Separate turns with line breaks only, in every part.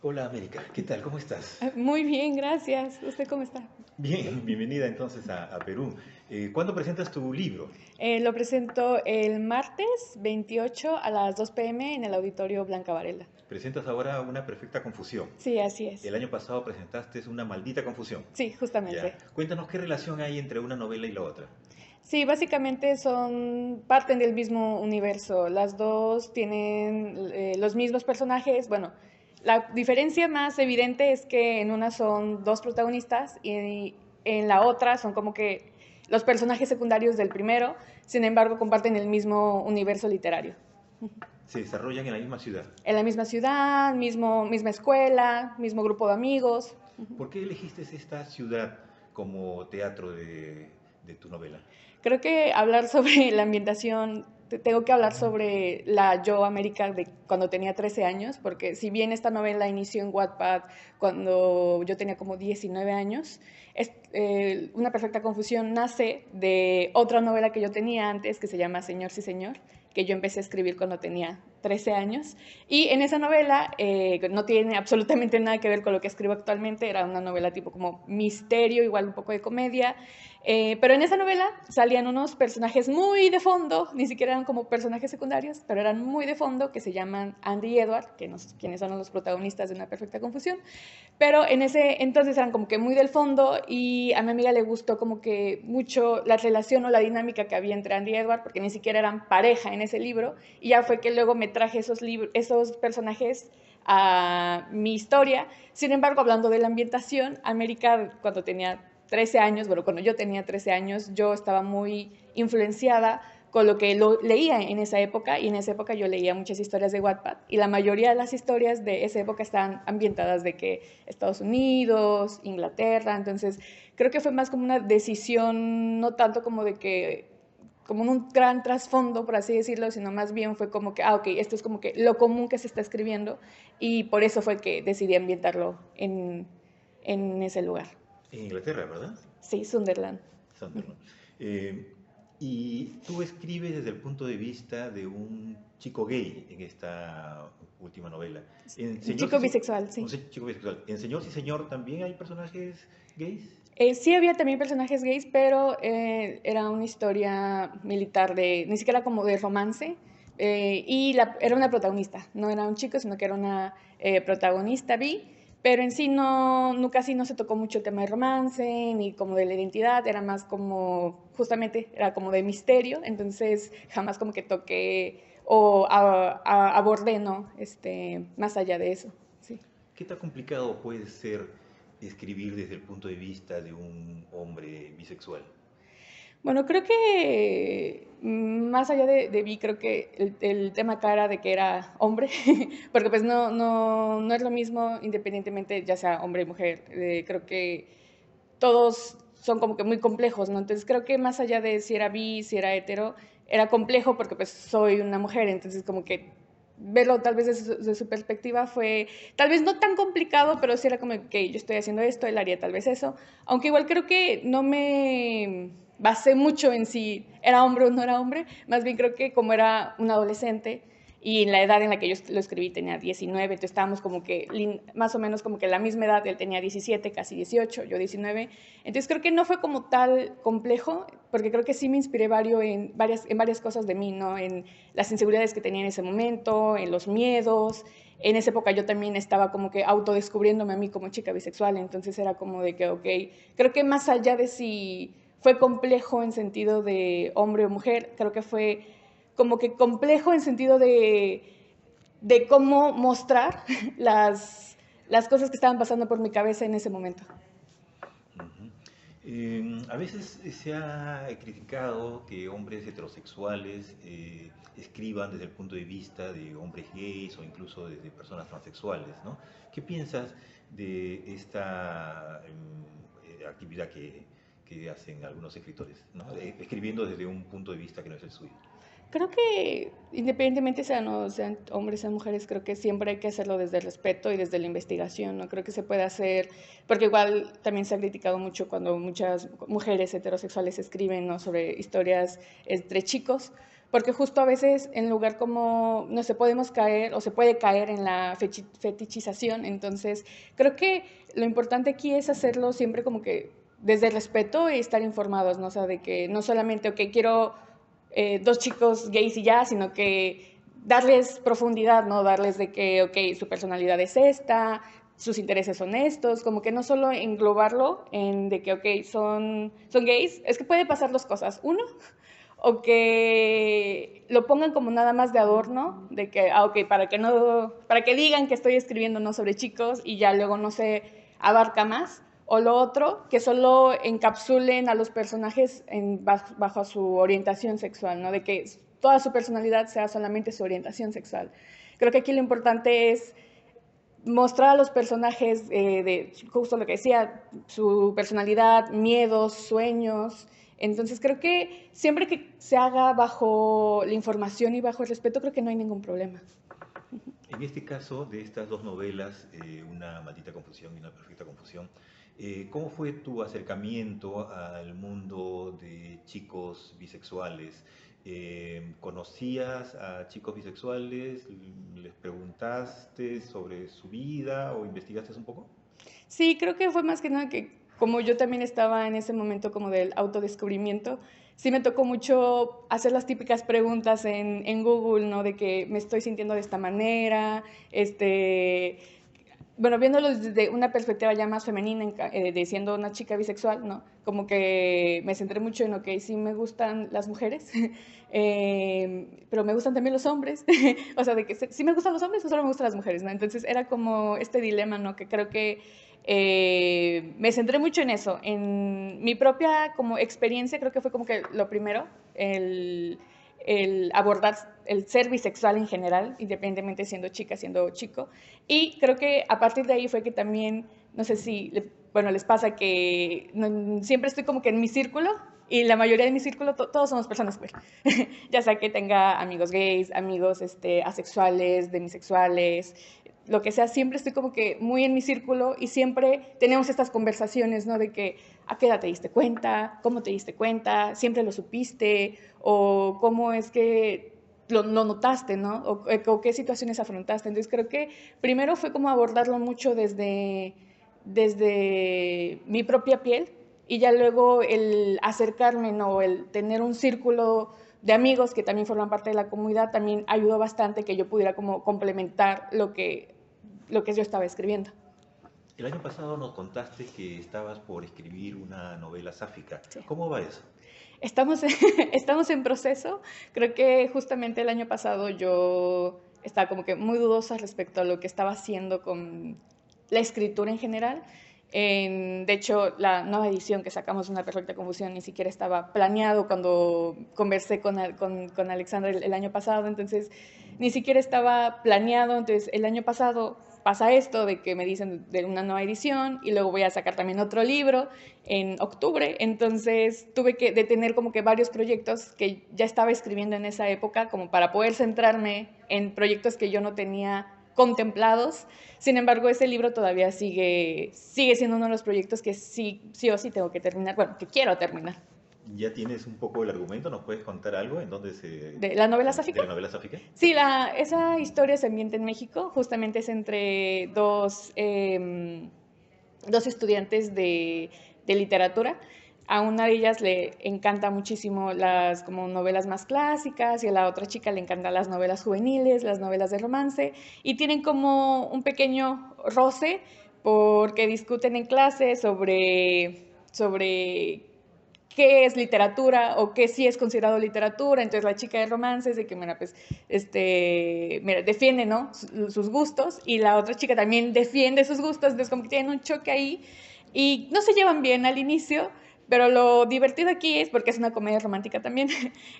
Hola América, ¿qué tal? ¿Cómo estás?
Muy bien, gracias. ¿Usted cómo está?
Bien, bienvenida entonces a Perú. ¿Cuándo presentas tu libro?
Lo presento el martes 28 a las 2 p.m. en el Auditorio Blanca Varela.
Presentas ahora Una perfecta confusión.
Sí, así es.
El año pasado presentaste Una maldita confusión.
Sí,
Ya.
justamente.
Cuéntanos qué relación hay entre una novela y la otra.
Sí, básicamente parten del mismo universo. Las dos tienen los mismos personajes. Bueno, la diferencia más evidente es que en una son dos protagonistas y en la otra son como que los personajes secundarios del primero, sin embargo, comparten el mismo universo literario.
Se desarrollan en la misma ciudad.
En la misma ciudad, misma escuela, mismo grupo de amigos.
¿Por qué elegiste esta ciudad como teatro de tu novela?
Creo que hablar sobre la ambientación, tengo que hablar sobre la yo América de cuando tenía 13 años, porque si bien esta novela inició en Wattpad cuando yo tenía como 19 años, Una perfecta confusión nace de otra novela que yo tenía antes que se llama Señor sí señor, que yo empecé a escribir cuando tenía 13 años. Y en esa novela no tiene absolutamente nada que ver con lo que escribo actualmente, era una novela tipo como misterio, igual un poco de comedia. Pero en esa novela salían unos personajes muy de fondo, ni siquiera eran como personajes secundarios, pero eran muy de fondo, que se llaman Andy y Edward, quienes son los protagonistas de Una perfecta confusión. Pero en ese entonces eran como que muy del fondo y a mi amiga le gustó como que mucho la relación o la dinámica que había entre Andy y Edward, porque ni siquiera eran pareja en ese libro. Y ya fue que luego me traje esos personajes a mi historia. Sin embargo, hablando de la ambientación, América, cuando tenía 13 años, bueno, cuando yo tenía 13 años, yo estaba muy influenciada con lo que leía en esa época, y en esa época yo leía muchas historias de Wattpad, y la mayoría de las historias de esa época están ambientadas de que Estados Unidos, Inglaterra. Entonces creo que fue más como una decisión, no tanto como de que como un gran trasfondo, por así decirlo, sino más bien fue como que, ok, esto es como que lo común que se está escribiendo, y por eso fue que decidí ambientarlo en ese lugar.
En Inglaterra, ¿verdad?
Sí, Sunderland.
Sunderland. Eh, y tú escribes desde el punto de vista de un chico gay en esta última novela. En
Un
Señor,
chico bisexual,
un
sí.
chico bisexual. En Señor sí Señor también hay personajes gays.
Sí había también personajes gays, pero era una historia militar ni siquiera como de romance. Era una protagonista, no era un chico, sino que era una protagonista bi, pero en sí casi no se tocó mucho el tema de romance, ni como de la identidad, era más como, justamente, era como de misterio. Entonces jamás como que toqué o abordé, ¿no? Más allá de eso, sí.
¿Qué tan complicado puede ser escribir desde el punto de vista de un hombre bisexual?
Bueno, creo que más allá de Vi, creo que el tema acá era de que era hombre, porque pues no es lo mismo independientemente ya sea hombre o mujer. Creo que todos son como que muy complejos, ¿no? Entonces creo que más allá de si era bi, si era hetero, era complejo porque pues soy una mujer. Entonces como que verlo tal vez de su perspectiva fue tal vez no tan complicado, pero sí era como que yo estoy haciendo esto, él haría tal vez eso. Aunque igual creo que no me basé mucho en si era hombre o no era hombre, más bien creo que como era un adolescente y en la edad en la que yo lo escribí tenía 19, entonces estábamos como que más o menos como que la misma edad. Él tenía 17, casi 18, yo 19. Entonces creo que no fue como tal complejo, porque creo que sí me inspiré en varias cosas de mí, ¿no? En las inseguridades que tenía en ese momento, en los miedos. En esa época yo también estaba como que autodescubriéndome a mí como chica bisexual, entonces era como de que, ok, creo que más allá de si fue complejo en sentido de hombre o mujer, creo que fue como que complejo en sentido de cómo mostrar las cosas que estaban pasando por mi cabeza en ese momento.
Ujú. A veces se ha criticado que hombres heterosexuales escriban desde el punto de vista de hombres gays o incluso desde personas transexuales, ¿no? ¿Qué piensas de esta actividad que hacen algunos escritores, ¿no? Escribiendo desde un punto de vista que no es el suyo?
Creo que independientemente sean hombres o mujeres, creo que siempre hay que hacerlo desde el respeto y desde la investigación, ¿no? Creo que se puede hacer, porque igual también se ha criticado mucho cuando muchas mujeres heterosexuales escriben, ¿no?, sobre historias entre chicos, porque justo a veces en lugar como, no sé, podemos caer o se puede caer en la fetichización, entonces creo que lo importante aquí es hacerlo siempre como que desde el respeto y estar informados, ¿no? O sea, de que no solamente, ok, quiero dos chicos gays y ya, sino que darles profundidad, ¿no? Darles de que, ok, su personalidad es esta, sus intereses son estos, como que no solo englobarlo en de que, ok, son gays, es que puede pasar dos cosas. Uno, o que lo pongan como nada más de adorno, de que, ok, para que digan que estoy escribiendo no sobre chicos y ya luego no se abarca más, o lo otro, que solo encapsulen a los personajes bajo su orientación sexual, ¿no? De que toda su personalidad sea solamente su orientación sexual. Creo que aquí lo importante es mostrar a los personajes de justo lo que decía, su personalidad, miedos, sueños. Entonces creo que siempre que se haga bajo la información y bajo el respeto, creo que no hay ningún problema.
En este caso, de estas dos novelas, Una maldita confusión y Una perfecta confusión, ¿cómo fue tu acercamiento al mundo de chicos bisexuales? ¿Conocías a chicos bisexuales? ¿Les preguntaste sobre su vida o investigaste un poco?
Sí, creo que fue más que nada que como yo también estaba en ese momento como del autodescubrimiento, sí me tocó mucho hacer las típicas preguntas en Google, ¿no? De que me estoy sintiendo de esta manera, bueno, viéndolo desde una perspectiva ya más femenina, de siendo una chica bisexual, ¿no? Como que me centré mucho en, ok, sí me gustan las mujeres, pero me gustan también los hombres, o sea, de que sí me gustan los hombres o solo me gustan las mujeres, ¿no? Entonces era como este dilema, ¿no? Que creo que me centré mucho en eso, en mi propia como experiencia, creo que fue como que lo primero, el abordar el ser bisexual en general, independientemente siendo chica, siendo chico. Y creo que a partir de ahí fue que también, no sé si, bueno, les pasa que siempre estoy como que en mi círculo y la mayoría de mi círculo todos somos personas queer. Ya sea que tenga amigos gays, amigos asexuales, demisexuales, lo que sea, siempre estoy como que muy en mi círculo y siempre tenemos estas conversaciones, ¿no? De que, ¿a qué edad te diste cuenta? ¿Cómo te diste cuenta? ¿Siempre lo supiste? ¿O cómo es que lo notaste, ¿no? O qué situaciones afrontaste. Entonces creo que primero fue como abordarlo mucho desde mi propia piel y ya luego el acercarme, ¿no? El tener un círculo de amigos que también forman parte de la comunidad también ayudó bastante que yo pudiera como complementar lo que yo estaba escribiendo.
El año pasado nos contaste que estabas por escribir una novela sáfica.
Sí.
¿Cómo va eso?
Estamos, estamos en proceso. Creo que justamente el año pasado yo estaba como que muy dudosa respecto a lo que estaba haciendo con la escritura en general. De hecho, la nueva edición que sacamos de Una perfecta confusión ni siquiera estaba planeado cuando conversé con Alexandra el año pasado, entonces ni siquiera estaba planeado. Entonces el año pasado pasa esto de que me dicen de una nueva edición y luego voy a sacar también otro libro en octubre, entonces tuve que detener como que varios proyectos que ya estaba escribiendo en esa época como para poder centrarme en proyectos que yo no tenía contemplados. Sin embargo, ese libro todavía sigue siendo uno de los proyectos que sí o sí tengo que terminar, bueno, que quiero terminar.
¿Ya tienes un poco el argumento? ¿Nos puedes contar algo en dónde
¿De la novela
de
sáfica?
la novela sáfica?
Sí, esa historia se ambienta en México, justamente es entre dos estudiantes de literatura. A una de ellas le encanta muchísimo las como novelas más clásicas y a la otra chica le encantan las novelas juveniles, las novelas de romance y tienen como un pequeño roce porque discuten en clase sobre qué es literatura o qué sí es considerado literatura. Entonces la chica de romances de que, mira, pues, mira, defiende, ¿no? Sus gustos y la otra chica también defiende sus gustos, entonces como que tienen un choque ahí y no se llevan bien al inicio, pero lo divertido aquí es, porque es una comedia romántica también,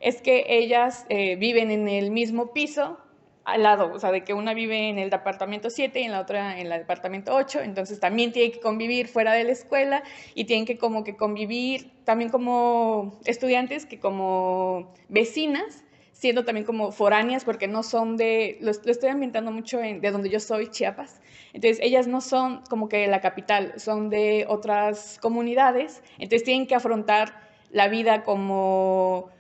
es que ellas viven en el mismo piso al lado, o sea, de que una vive en el departamento 7 y en la otra en el departamento 8, entonces también tienen que convivir fuera de la escuela y tienen que como que convivir también como estudiantes que como vecinas, siendo también como foráneas, porque no son lo estoy ambientando mucho de donde yo soy, Chiapas. Entonces, ellas no son como que la capital, son de otras comunidades, entonces tienen que afrontar la vida como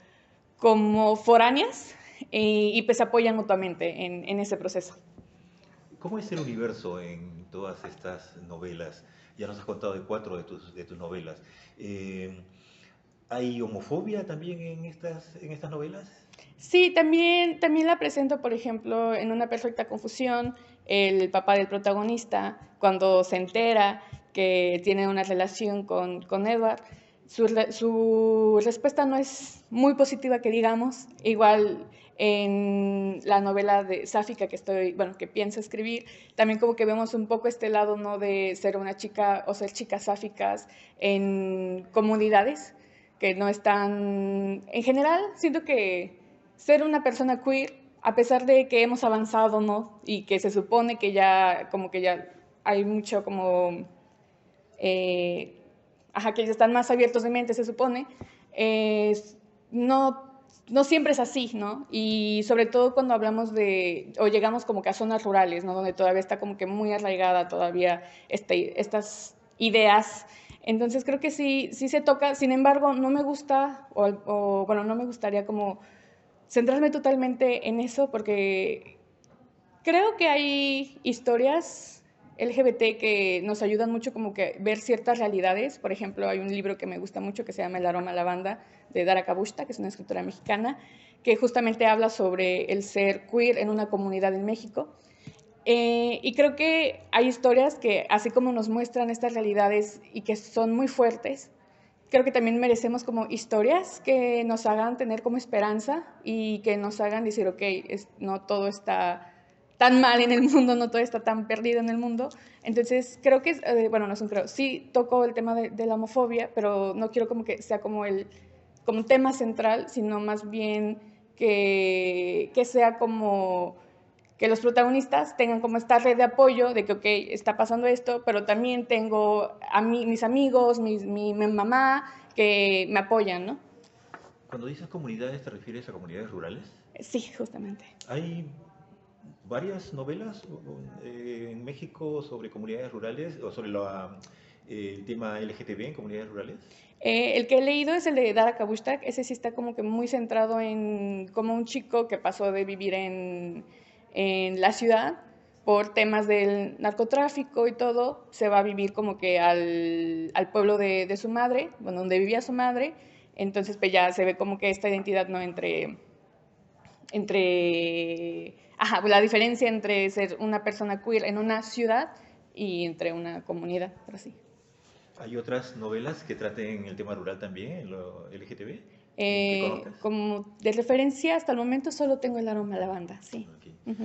como foráneas y pues se apoyan mutuamente en ese proceso.
¿Cómo es el universo en todas estas novelas? Ya nos has contado de cuatro de tus novelas. Eh, ¿Hay homofobia también en estas novelas?
Sí, también la presento, por ejemplo, en Una perfecta confusión, el papá del protagonista, cuando se entera que tiene una relación con Edward, su respuesta no es muy positiva, que digamos. Igual en la novela de Sáfica que pienso escribir, también como que vemos un poco este lado, ¿no? De ser una chica o ser chicas sáficas en comunidades que no están, en general, siento que ser una persona queer, a pesar de que hemos avanzado, ¿no? Y que se supone que ya hay mucho como, eh, que ya están más abiertos de mente, se supone, eh, no, no siempre es así, ¿no? Y sobre todo cuando hablamos o llegamos como que a zonas rurales, ¿no? Donde todavía está como que muy arraigada todavía estas ideas. Entonces creo que sí se toca. Sin embargo, no me gusta, bueno, no me gustaría como centrarme totalmente en eso, porque creo que hay historias LGBT que nos ayudan mucho como que ver ciertas realidades. Por ejemplo, hay un libro que me gusta mucho que se llama El aroma a lavanda, de Dara Kabushta, que es una escritora mexicana, que justamente habla sobre el ser queer en una comunidad en México. Y creo que hay historias que, así como nos muestran estas realidades y que son muy fuertes, creo que también merecemos como historias que nos hagan tener como esperanza y que nos hagan decir, ok, no todo está tan mal en el mundo, no todo está tan perdido en el mundo. Entonces, creo que, bueno, no es un creo, sí toco el tema de la homofobia, pero no quiero como que sea como un tema central, sino más bien que sea como que los protagonistas tengan como esta red de apoyo de que, ok, está pasando esto, pero también tengo mis amigos, mi mamá, que me apoyan, ¿no?
Cuando dices comunidades, ¿te refieres a comunidades rurales?
Sí, justamente.
¿Hay varias novelas en México sobre comunidades rurales o sobre el tema LGTB en comunidades rurales?
El que he leído es el de Dara Kabushtak. Ese sí está como que muy centrado en como un chico que pasó de vivir en la ciudad por temas del narcotráfico y todo, se va a vivir como que al pueblo de su madre, bueno, donde vivía su madre. Entonces pues ya se ve como que esta identidad, ¿no? La diferencia entre ser una persona queer en una ciudad y entre una comunidad, por así.
¿Hay otras novelas que traten el tema rural también, en lo LGTB, que conozcas?
Como de referencia, hasta el momento solo tengo El aroma a lavanda, sí.
Ok.
Ujú.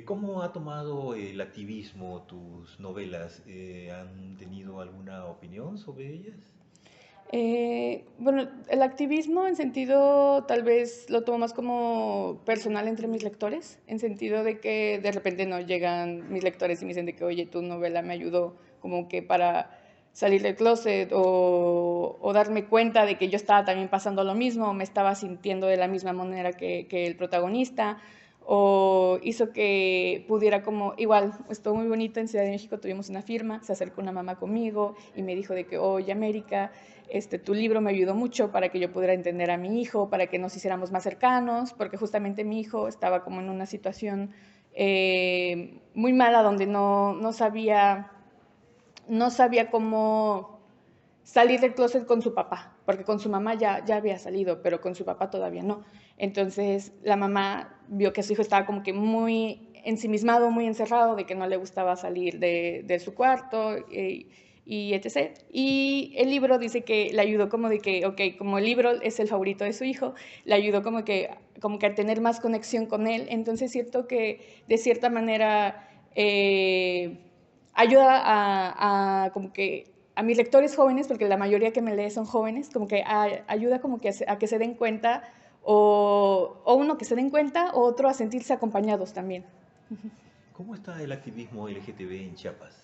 ¿Cómo ha tomado el activismo tus novelas? ¿Han tenido alguna opinión sobre ellas?
Bueno, el activismo en sentido tal vez lo tomo más como personal entre mis lectores, en sentido de que de repente no llegan mis lectores y me dicen de que, oye, tu novela me ayudó como que para salir del closet o darme cuenta de que yo estaba también pasando lo mismo, me estaba sintiendo de la misma manera que el protagonista, o hizo que pudiera como, igual, estuvo muy bonito, en Ciudad de México tuvimos una firma, se acercó una mamá conmigo y me dijo de que, oye, América, tu libro me ayudó mucho para que yo pudiera entender a mi hijo, para que nos hiciéramos más cercanos, porque justamente mi hijo estaba como en una situación muy mala donde no sabía cómo salir del closet con su papá, porque con su mamá ya había salido, pero con su papá todavía no. Entonces la mamá vio que su hijo estaba como que muy ensimismado, muy encerrado, de que no le gustaba salir de su cuarto y etc. Y el libro dice que le ayudó como de que, ok, como el libro es el favorito de su hijo, le ayudó como que a tener más conexión con él. Entonces siento que de cierta manera ayuda como que a mis lectores jóvenes, porque la mayoría que me lee son jóvenes, como que ayuda como que a que se den cuenta, o uno que se den cuenta, o otro a sentirse acompañados también.
¿Cómo está el activismo LGTB en Chiapas?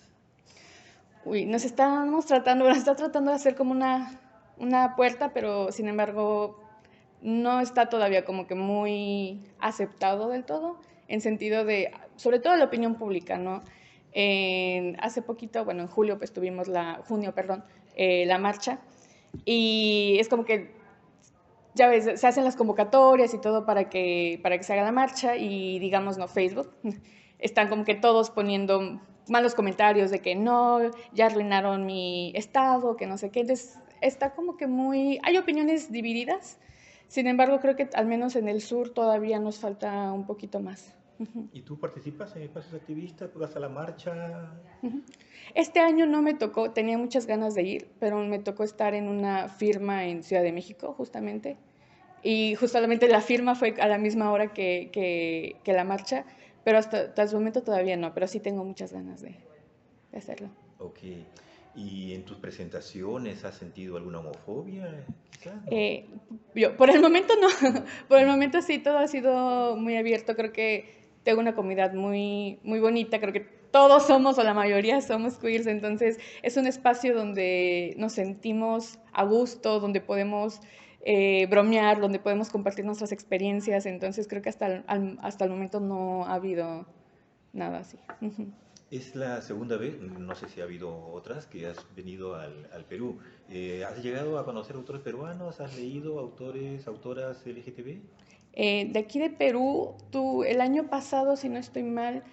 Uy, nos está tratando de hacer como una puerta, pero sin embargo no está todavía como que muy aceptado del todo, en sentido de, sobre todo la opinión pública, ¿no? Hace poquito, bueno, en julio pues tuvimos junio, perdón, la marcha, y es como que ya ves, se hacen las convocatorias y todo para que se haga la marcha y digamos, no, Facebook, están como que todos poniendo malos comentarios de que no, ya arruinaron mi estado, que no sé qué, entonces está como que muy, hay opiniones divididas, sin embargo creo que al menos en el sur todavía nos falta un poquito más.
¿Y tú participas en espacios activistas? ¿Vas a la marcha?
Este año no me tocó, tenía muchas ganas de ir, pero me tocó estar en una firma en Ciudad de México, justamente. Y justamente la firma fue a la misma hora que la marcha, pero hasta el momento todavía no, pero sí tengo muchas ganas de hacerlo.
Ok. ¿Y en tus presentaciones has sentido alguna homofobia? Quizás no.
Eh, yo, por el momento no, por el momento sí, todo ha sido muy abierto, creo que tengo una comunidad muy, muy bonita, creo que todos somos o la mayoría somos queers, entonces es un espacio donde nos sentimos a gusto, donde podemos bromear, donde podemos compartir nuestras experiencias, entonces creo que hasta el momento no ha habido nada así.
Es la segunda vez, no sé si ha habido otras, que has venido al Perú. ¿Has llegado a conocer autores peruanos? ¿Has leído autores, autoras LGTB?
De aquí de Perú, el año pasado, si no estoy mal,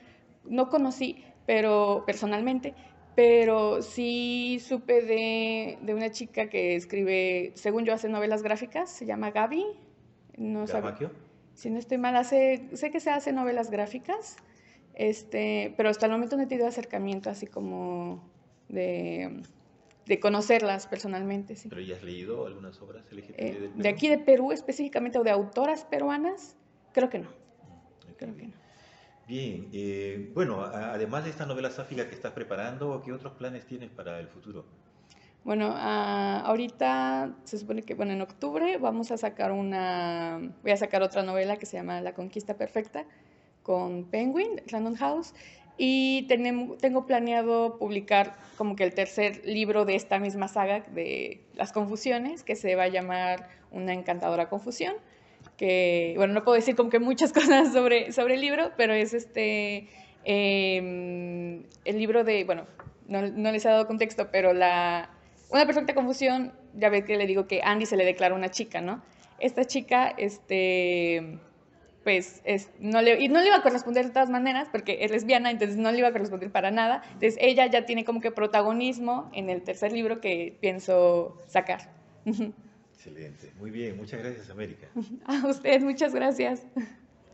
no conocí, pero personalmente, pero sí supe de una chica que escribe, según yo, hace novelas gráficas, se llama Gaby, no sabe,
¿Gamaquio?
si no estoy mal, sé que se hace novelas gráficas, pero hasta el momento no he tenido acercamiento así como de, de conocerlas personalmente, sí.
¿Pero ya has leído algunas obras LGTB del
De
Perú?
aquí de Perú específicamente o de autoras peruanas, creo que no,
Ok,
creo que
bien.
no.
Bien, bueno, además de esta novela sáfica que estás preparando, ¿qué otros planes tienes para el futuro?
Bueno, ahorita se supone que, bueno, en octubre voy a sacar otra novela que se llama La Conquista Perfecta con Penguin, Random House, y tengo planeado publicar como que el tercer libro de esta misma saga de Las Confusiones, que se va a llamar Una encantadora confusión, que, bueno, no puedo decir como que muchas cosas sobre el libro, pero es el libro de, bueno, no les he dado contexto, pero una perfecta confusión, ya ve que le digo que Andy se le declara una chica, ¿no? Esta chica, pues, y no le iba a corresponder de todas maneras, porque es lesbiana, entonces no le iba a corresponder para nada. Entonces ella ya tiene como que protagonismo en el tercer libro que pienso sacar.
Excelente, muy bien, muchas gracias, América.
A usted, muchas gracias.